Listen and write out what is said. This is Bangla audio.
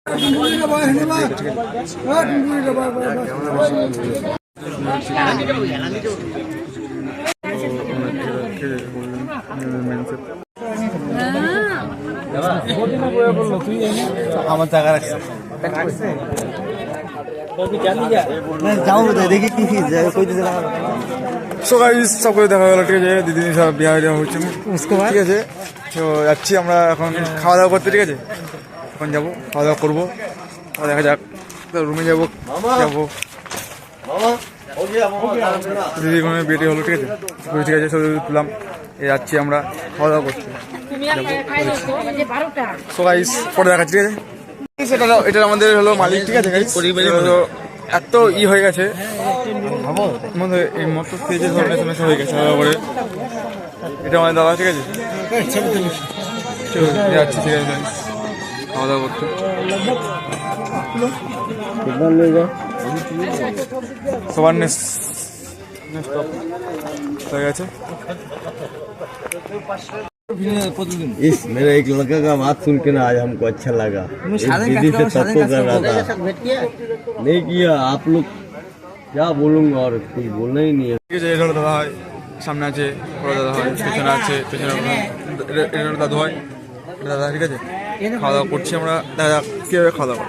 আমার টাকা রাখছে দেখি কি সব করে দেখা গেল। ঠিক আছে, দিদি সব বিয়ে হচ্ছে, ঠিক আছে। তো যাচ্ছি আমরা এখন খাওয়া দাওয়া করতে। ঠিক আছে, এখন যাবো খাওয়া দাওয়া করবো, দেখা যাক রুমে যাবো দিদি কোনো বিয়েটি হলো। ঠিক আছে, ঠিক আছে, সব তুললাম, যাচ্ছি আমরা খাওয়া দাওয়া করতে। পরে দেখাচ্ছি। ঠিক আছে, এটা আমাদের হলো মালিক। ঠিক আছে, এত হয়ে গেছে এই মতো স্টেজে হয়ে গেছে করে। এটা আমাদের দাদা। ঠিক আছে, যাচ্ছি। ঠিক আছে, খাওয়া দাওয়া করতে। সবার হয়ে গেছে। इस मेरा एक लड़का का बात सुन के ना आज हमको अच्छा लगा। दीदी से सबको कर रहा था, नहीं किया। आप लोग क्या बोलूंगा और कुछ बोलना ही नहीं है। ঠিক আছে, এটা হলো দাদা হয়, সামনে আছে বড় দাদা হয়, পেছনে আছে দাদু হয়, দাদা। ঠিক আছে, খাওয়া দাওয়া করছি আমরা, দেখা যাক কীভাবে খাওয়া দাওয়া